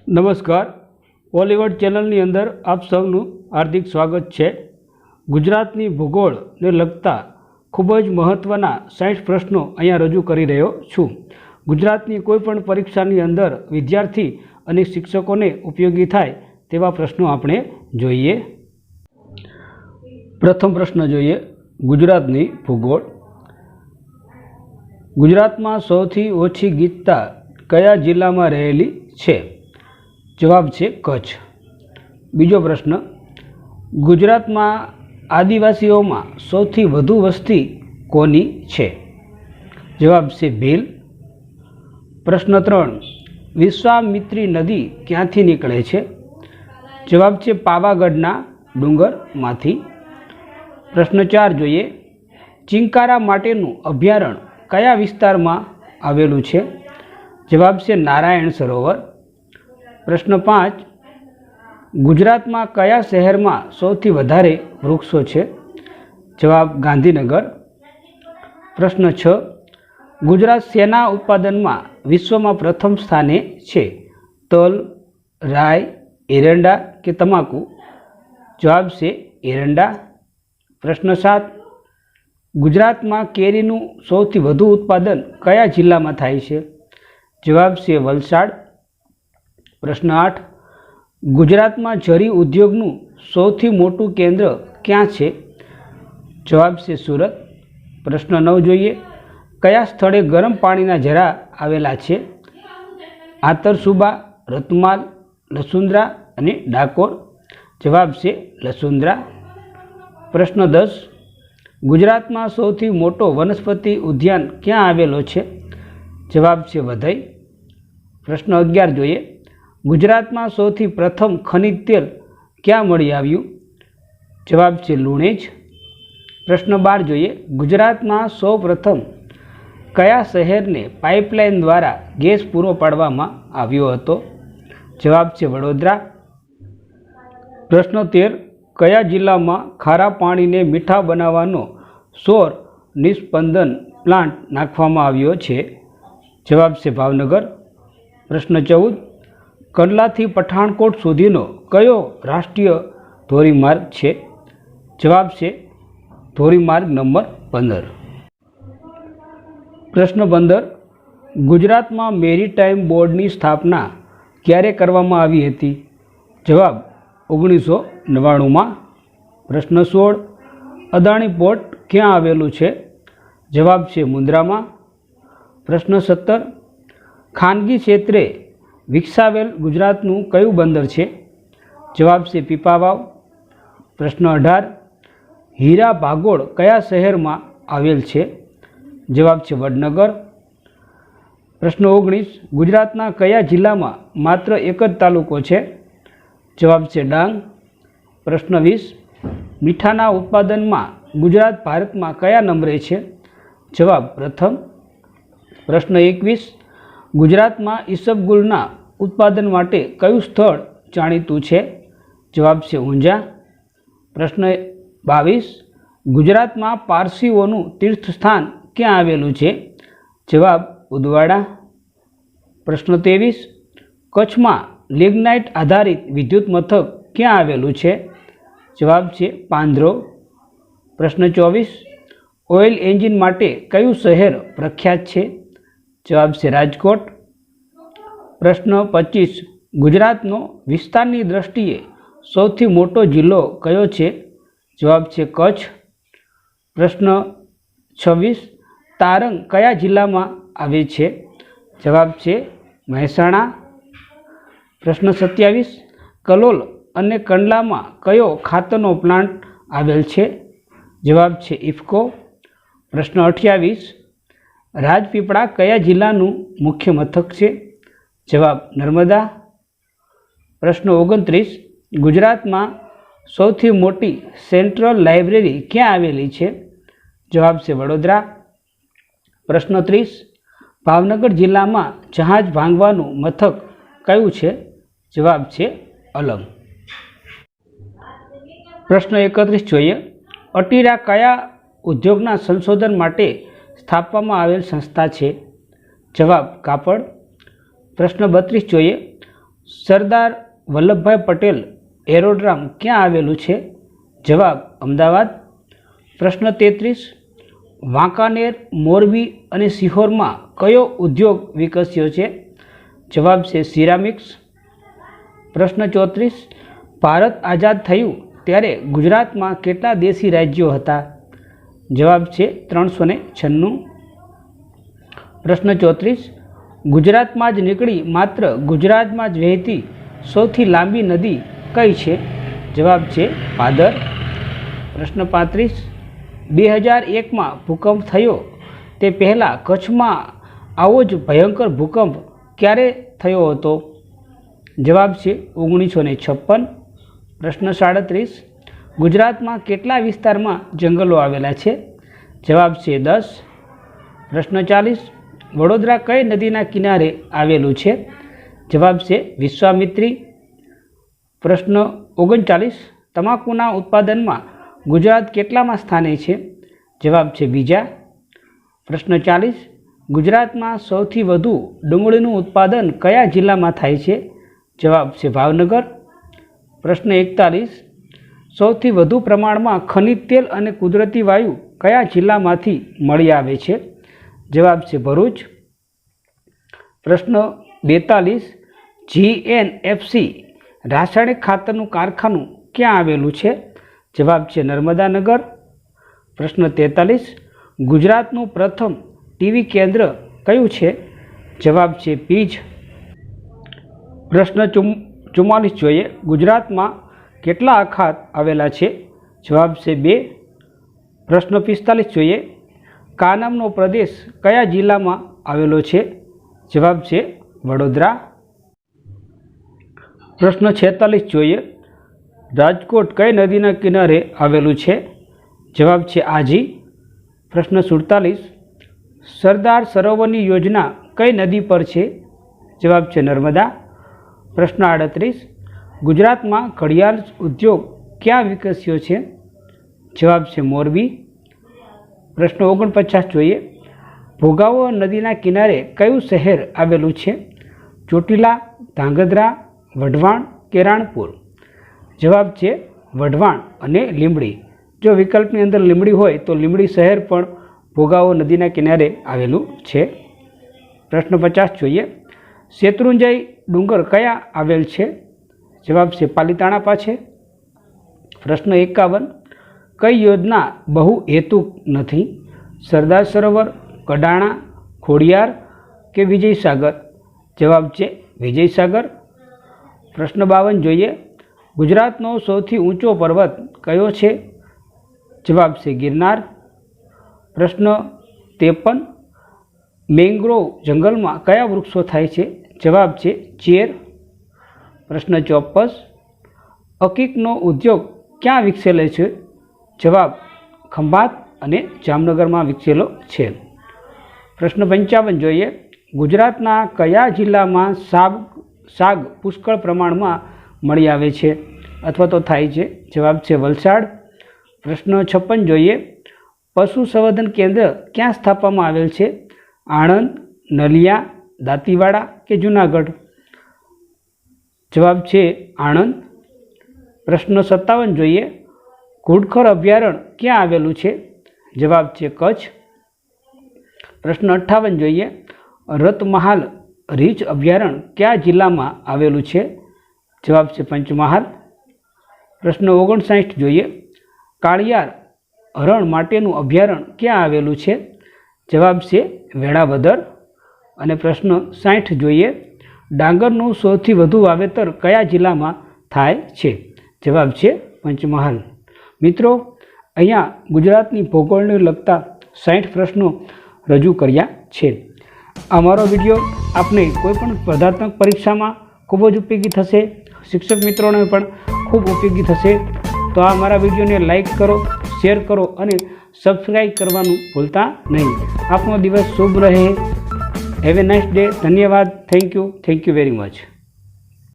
નમસ્કાર, બોલિવૂડ ચેનલની અંદર આપ સૌનું હાર્દિક સ્વાગત છે। ગુજરાતની ભૂગોળને લગતા ખૂબ જ મહત્ત્વના 60 પ્રશ્નો અહીંયા રજૂ કરી રહ્યો છું। ગુજરાતની કોઈપણ પરીક્ષાની અંદર વિદ્યાર્થી અને શિક્ષકોને ઉપયોગી થાય તેવા પ્રશ્નો આપણે જોઈએ। પ્રથમ પ્રશ્ન જોઈએ, ગુજરાતની ભૂગોળ। ગુજરાતમાં સૌથી ઓછી ગીચતા કયા જિલ્લામાં રહેલી છે? જવાબ છે કચ્છ। બીજો પ્રશ્ન, ગુજરાતમાં આદિવાસીઓમાં સૌથી વધુ વસ્તી કોની છે? જવાબ છે ભીલ। પ્રશ્ન 3, વિશ્વામિત્રી નદી ક્યાંથી નીકળે છે? જવાબ છે પાવાગઢના ડુંગરમાંથી। પ્રશ્ન 4 જોઈએ, ચિંકારા માટેનું અભયારણ્ય કયા વિસ્તારમાં આવેલું છે? જવાબ છે નારાયણ સરોવર। પ્રશ્ન 5, ગુજરાતમાં કયા શહેરમાં સૌથી વધારે વૃક્ષો છે? જવાબ ગાંધીનગર। પ્રશ્ન 6, ગુજરાત શેના ઉત્પાદનમાં વિશ્વમાં પ્રથમ સ્થાને છે? તલ, રાઈ, એરંડા કે તમાકુ? જવાબ છે એરંડા। પ્રશ્ન 7, ગુજરાતમાં કેરીનું સૌથી વધુ ઉત્પાદન કયા જિલ્લામાં થાય છે? જવાબ છે વલસાડ। પ્રશ્ન 8, ગુજરાતમાં ઝરી ઉદ્યોગનું સૌથી મોટું કેન્દ્ર ક્યાં છે? જવાબ છે સુરત। પ્રશ્ન 9 જોઈએ, કયા સ્થળે ગરમ પાણીના ઝરા આવેલા છે? આતરસુબા, રતમાલ, લસુંદરા અને ડાકોર? જવાબ છે લસુંદરા। પ્રશ્ન 10, ગુજરાતમાં સૌથી મોટો વનસ્પતિ ઉદ્યાન ક્યાં આવેલો છે? જવાબ છે વધઈ। પ્રશ્ન 11 જોઈએ, ગુજરાતમાં સૌથી પ્રથમ ખનિજ તેલ ક્યાં મળી આવ્યું? જવાબ છે લુણેજ। પ્રશ્ન 12 જોઈએ, ગુજરાતમાં સૌ પ્રથમ કયા શહેરને પાઇપલાઇન દ્વારા ગેસ પૂરો પાડવામાં આવ્યો હતો? જવાબ છે વડોદરા। પ્રશ્ન 13, કયા જિલ્લામાં ખારા પાણીને મીઠા બનાવવાનો સૌર નિસ્પંદન પ્લાન્ટ નાખવામાં આવ્યો છે? જવાબ છે ભાવનગર। પ્રશ્ન 14, કંડલાથી પઠાણકોટ સુધીનો કયો રાષ્ટ્રીય ધોરીમાર્ગ છે? જવાબ છે ધોરીમાર્ગ નંબર 15। પ્રશ્ન 15, ગુજરાતમાં મેરીટાઈમ બોર્ડની સ્થાપના ક્યારે કરવામાં આવી હતી? જવાબ 1999માં। પ્રશ્ન 16, અદાણી પોર્ટ ક્યાં આવેલું છે? જવાબ છે મુન્દ્રામાં। પ્રશ્ન 17, ખાનગી ક્ષેત્રે વિકસાવેલ ગુજરાતનું કયું બંદર છે? જવાબ છે પીપાવાવ। પ્રશ્ન 18, હીરા ભાગોળ કયા શહેરમાં આવેલ છે? જવાબ છે વડનગર। પ્રશ્ન 19, ગુજરાતના કયા જિલ્લામાં માત્ર એક જ તાલુકો છે? જવાબ છે ડાંગ। પ્રશ્ન 20, મીઠાના ઉત્પાદનમાં ગુજરાત ભારતમાં કયા નંબરે છે? જવાબ પ્રથમ। પ્રશ્ન 21, ગુજરાતમાં ઈસબગુલના ઉત્પાદન માટે કયું સ્થળ જાણીતું છે? જવાબ છે ઊંઝા। પ્રશ્ન 22, ગુજરાતમાં પારસીઓનું તીર્થસ્થાન ક્યાં આવેલું છે? જવાબ ઉદવાડા। પ્રશ્ન 23, કચ્છમાં લિગ્નાઇટ આધારિત વિદ્યુત મથક ક્યાં આવેલું છે? જવાબ છે પાંદરો। પ્રશ્ન 24, ઓઇલ એન્જિન માટે કયું શહેર પ્રખ્યાત છે? જવાબ છે રાજકોટ। પ્રશ્ન 25, ગુજરાતનો વિસ્તારની દ્રષ્ટિએ સૌથી મોટો જિલ્લો કયો છે? જવાબ છે કચ્છ। પ્રશ્ન 26, તારંગ કયા જિલ્લામાં આવે છે? જવાબ છે મહેસાણા। પ્રશ્ન 27, કલોલ અને કંડલામાં કયો ખાતરનો પ્લાન્ટ આવેલ છે? જવાબ છે ઇફકો। પ્રશ્ન 28, રાજપીપળા કયા જિલ્લાનું મુખ્ય મથક છે? જવાબ નર્મદા। પ્રશ્ન 29, ગુજરાતમાં સૌથી મોટી સેન્ટ્રલ લાઇબ્રેરી ક્યાં આવેલી છે? જવાબ છે વડોદરા। પ્રશ્ન 30, ભાવનગર જિલ્લામાં જહાજ ભાંગવાનું મથક કયું છે? જવાબ છે અલંગ। પ્રશ્ન 31 જોઈએ, અટીરા કયા ઉદ્યોગના સંશોધન માટે સ્થાપવામાં આવેલ સંસ્થા છે? જવાબ કાપડ। પ્રશ્ન 32 જોઈએ, સરદાર વલ્લભભાઈ પટેલ એરોડ્રામ ક્યાં આવેલું છે? જવાબ અમદાવાદ. પ્રશ્ન 33. વાંકાનેર, મોરબી અને સિહોરમાં કયો ઉદ્યોગ વિકસ્યો છે? જવાબ છે સિરામિક્સ. પ્રશ્ન 34. ભારત આઝાદ થયું ત્યારે ગુજરાતમાં કેટલા દેશી રાજ્યો હતા? જવાબ છે 396. પ્રશ્ન 34. ગુજરાતમાં જ નીકળી માત્ર ગુજરાતમાં જ વહેતી સૌથી લાંબી નદી કઈ છે? જવાબ છે ભાદર. પ્રશ્ન 35. 2001માં ભૂકંપ થયો તે પહેલાં કચ્છમાં આવો જ ભયંકર ભૂકંપ ક્યારે થયો હતો? જવાબ છે 1956. પ્રશ્ન 37. ગુજરાતમાં કેટલા વિસ્તારમાં જંગલો આવેલા છે? જવાબ છે 10. પ્રશ્ન 40. વડોદરા કઈ નદીના કિનારે આવેલું છે? જવાબ છે વિશ્વામિત્રી. પ્રશ્ન 39. તમાકુના ઉત્પાદનમાં ગુજરાત કેટલામાં સ્થાને છે? જવાબ છે બીજા. પ્રશ્ન 40. ગુજરાતમાં સૌથી વધુ ડુંગળીનું ઉત્પાદન કયા જિલ્લામાં થાય છે? જવાબ છે ભાવનગર. પ્રશ્ન 41. સૌથી વધુ પ્રમાણમાં ખનિજ તેલ અને કુદરતી વાયુ કયા જિલ્લામાંથી મળી આવે છે? જવાબ છે ભરૂચ. પ્રશ્ન 42. GNFC રાસાયણિક ખાતરનું કારખાનું ક્યાં આવેલું છે? જવાબ છે નર્મદાનગર. પ્રશ્ન 43. ગુજરાતનું પ્રથમ ટીવી કેન્દ્ર કયું છે? જવાબ છે પીજ. પ્રશ્ન 44 જોઈએ. ગુજરાતમાં કેટલા અખાત આવેલા છે? જવાબ છે 2. પ્રશ્ન 45 જોઈએ. કાનમનો પ્રદેશ કયા જિલ્લામાં આવેલો છે? જવાબ છે વડોદરા. પ્રશ્ન 46 જોઈએ. રાજકોટ કઈ નદીના કિનારે આવેલું છે? જવાબ છે આજી. પ્રશ્ન 47. સરદાર સરોવરની યોજના કઈ નદી પર છે? જવાબ છે નર્મદા. પ્રશ્ન 38. ગુજરાતમાં ઘડિયાળ ઉદ્યોગ ક્યાં વિકસ્યો છે? જવાબ છે મોરબી. પ્રશ્ન 49 જોઈએ. ભોગાવો નદીના કિનારે કયું શહેર આવેલું છે? ચોટીલા, ધાંગધ્રા, વઢવાણ કે રાણપુર? જવાબ છે વઢવાણ અને લીંબડી. જો વિકલ્પની અંદર લીંબડી હોય તો લીંબડી શહેર પણ ભોગાવો નદીના કિનારે આવેલું છે. પ્રશ્ન 50 જોઈએ. શેત્રુંજય ડુંગર કયા આવેલ છે? જવાબ છે પાલીતાણા પાસે. પ્રશ્ન 51. કઈ યોજના બહુ હેતુક નથી? સરદાર સરોવર, કડાણા, ખોડિયાર કે વિજયસાગર? જવાબ છે વિજયસાગર. પ્રશ્ન 52 જોઈએ. ગુજરાતનો સૌથી ઊંચો પર્વત કયો છે? જવાબ છે ગિરનાર. પ્રશ્ન 53. મેંગ્રોવ જંગલમાં કયા વૃક્ષો થાય છે? જવાબ છે ચેર. પ્રશ્ન 54. અકીકનો ઉદ્યોગ ક્યાં વિકસેલો છે? જવાબ ખંભાત અને જામનગરમાં વિકસેલો છે. પ્રશ્ન 55 જોઈએ. ગુજરાતના કયા જિલ્લામાં શાક પુષ્કળ પ્રમાણમાં મળી આવે છે અથવા તો થાય છે? જવાબ છે વલસાડ. પ્રશ્ન 56 જોઈએ. પશુ સંવર્ધન કેન્દ્ર ક્યાં સ્થાપવામાં આવેલ છે? આણંદ, નલિયા, દાંતીવાડા કે જૂનાગઢ? જવાબ છે આણંદ. પ્રશ્ન 57 જોઈએ. ઘુડખર અભયારણ્ય ક્યાં આવેલું છે? જવાબ છે કચ્છ. પ્રશ્ન 58 જોઈએ. રતમહાલ રીંછ અભયારણ્ય કયા જિલ્લામાં આવેલું છે? જવાબ છે પંચમહાલ. પ્રશ્ન 59 જોઈએ. કાળિયાર હરણ માટેનું અભયારણ્ય ક્યાં આવેલું છે? જવાબ છે વેળાવદર. અને પ્રશ્ન 60 જોઈએ. ડાંગરનું સૌથી વધુ વાવેતર કયા જિલ્લામાં થાય છે? જવાબ છે પંચમહાલ. મિત્રો, અહીંયા ગુજરાતની ભૂગોળને લગતા 60 પ્રશ્નો રજૂ કર્યા છે. અમારો વિડીયો આપને કોઈપણ સ્પર્ધાત્મક પરીક્ષામાં ખૂબ જ ઉપયોગી થશે. શિક્ષક મિત્રોને પણ ખૂબ ઉપયોગી થશે. તો આ મારા વિડીયોને લાઈક કરો, શેર કરો અને સબસ્ક્રાઈબ કરવાનું ભૂલતા નહીં. આપનો દિવસ શુભ રહે. Have a nice day. ધન્યવાદ. Thank you very much.